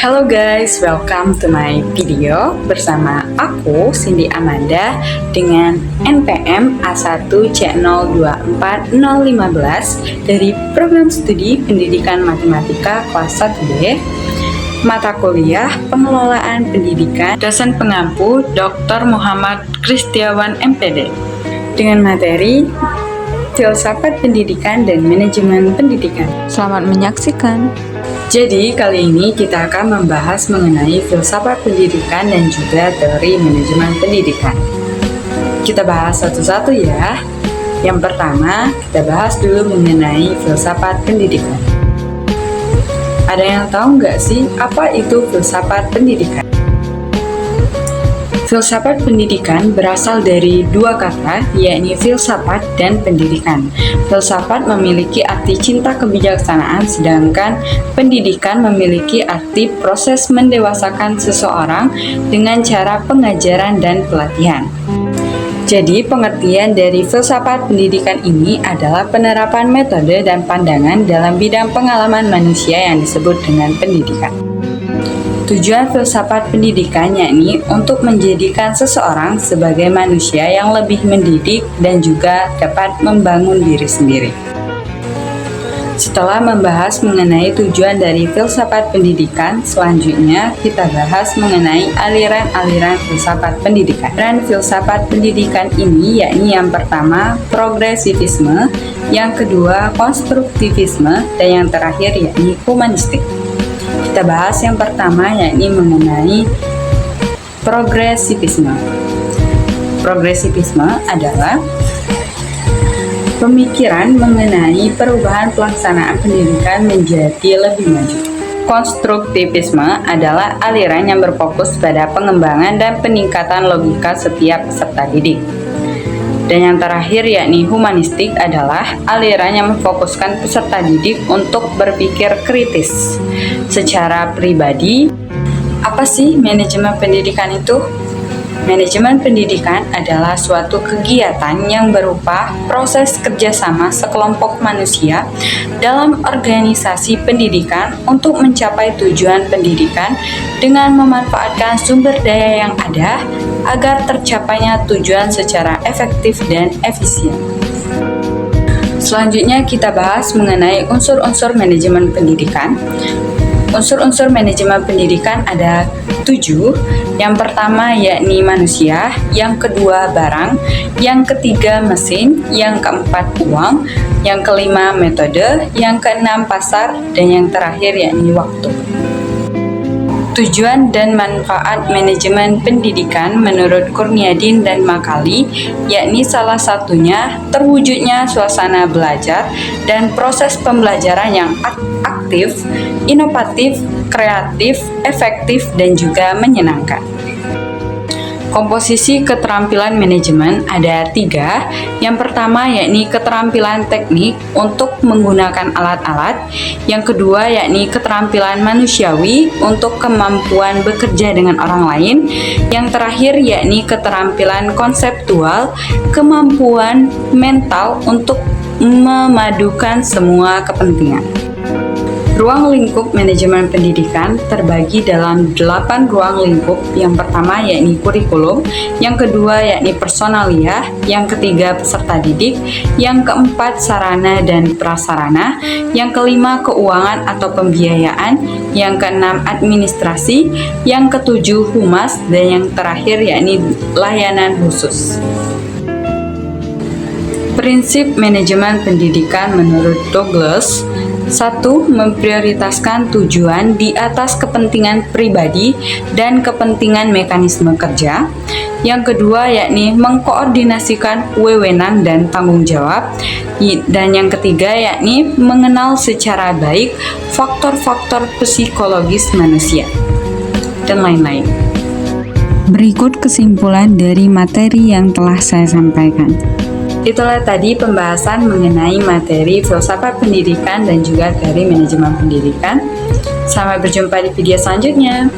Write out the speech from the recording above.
Halo guys, welcome to my video bersama aku Cindy Amanda dengan NPM A1C024015 dari Program Studi Pendidikan Matematika kelas 1B, mata kuliah Pengelolaan Pendidikan, dosen pengampu Dr. Muhammad Kristiawan MPD, dengan materi Filsafat Pendidikan dan Manajemen Pendidikan. Selamat menyaksikan. Jadi, kali ini kita akan membahas mengenai filsafat pendidikan dan juga teori manajemen pendidikan. Kita bahas satu-satu ya. Yang pertama, kita bahas dulu mengenai filsafat pendidikan. Ada yang tahu nggak sih apa itu filsafat pendidikan? Filsafat pendidikan berasal dari dua kata, yakni filsafat dan pendidikan. Filsafat memiliki arti cinta kebijaksanaan, sedangkan pendidikan memiliki arti proses mendewasakan seseorang dengan cara pengajaran dan pelatihan. Jadi, pengertian dari filsafat pendidikan ini adalah penerapan metode dan pandangan dalam bidang pengalaman manusia yang disebut dengan pendidikan. Tujuan filsafat pendidikan yakni untuk menjadikan seseorang sebagai manusia yang lebih mendidik dan juga dapat membangun diri sendiri. Setelah membahas mengenai tujuan dari filsafat pendidikan, selanjutnya kita bahas mengenai aliran-aliran filsafat pendidikan. Aliran filsafat pendidikan ini yakni yang pertama progresivisme, yang kedua konstruktivisme, dan yang terakhir yakni humanistik. Kita bahas yang pertama yakni mengenai progresivisme. Progresivisme adalah pemikiran mengenai perubahan pelaksanaan pendidikan menjadi lebih maju. Konstruktivisme adalah aliran yang berfokus pada pengembangan dan peningkatan logika setiap peserta didik. Dan yang terakhir yakni humanistik adalah aliran yang memfokuskan peserta didik untuk berpikir kritis. Secara pribadi, apa sih manajemen pendidikan itu? Manajemen pendidikan adalah suatu kegiatan yang berupa proses kerjasama sekelompok manusia dalam organisasi pendidikan untuk mencapai tujuan pendidikan dengan memanfaatkan sumber daya yang ada agar tercapainya tujuan secara efektif dan efisien. Selanjutnya kita bahas mengenai unsur-unsur manajemen pendidikan. Unsur-unsur manajemen pendidikan ada 7. Yang pertama yakni manusia, yang kedua barang, yang ketiga mesin, yang keempat uang, yang kelima metode, yang keenam pasar, dan yang terakhir yakni waktu. Tujuan dan manfaat manajemen pendidikan menurut Kurniadin dan Makali yakni salah satunya terwujudnya suasana belajar dan proses pembelajaran yang aktif, inovatif, kreatif, efektif, dan juga menyenangkan. Komposisi keterampilan manajemen ada 3. Yang pertama yakni keterampilan teknik untuk menggunakan alat-alat. Yang kedua yakni keterampilan manusiawi untuk kemampuan bekerja dengan orang lain. Yang terakhir yakni keterampilan konseptual, kemampuan mental untuk memadukan semua kepentingan. Ruang lingkup manajemen pendidikan terbagi dalam 8 ruang lingkup. Yang pertama yakni kurikulum, yang kedua yakni personalia, yang ketiga peserta didik, yang keempat sarana dan prasarana, yang kelima keuangan atau pembiayaan, yang keenam administrasi, yang ketujuh humas, dan yang terakhir yakni layanan khusus. Prinsip manajemen pendidikan menurut Douglas: 1. Memprioritaskan tujuan di atas kepentingan pribadi dan kepentingan mekanisme kerja. Yang kedua yakni mengkoordinasikan wewenang dan tanggung jawab. Dan yang ketiga yakni mengenal secara baik faktor-faktor psikologis manusia, dan lain-lain. Berikut kesimpulan dari materi yang telah saya sampaikan. Itulah tadi pembahasan mengenai materi filsafat pendidikan dan juga teori manajemen pendidikan. Sampai berjumpa di video selanjutnya.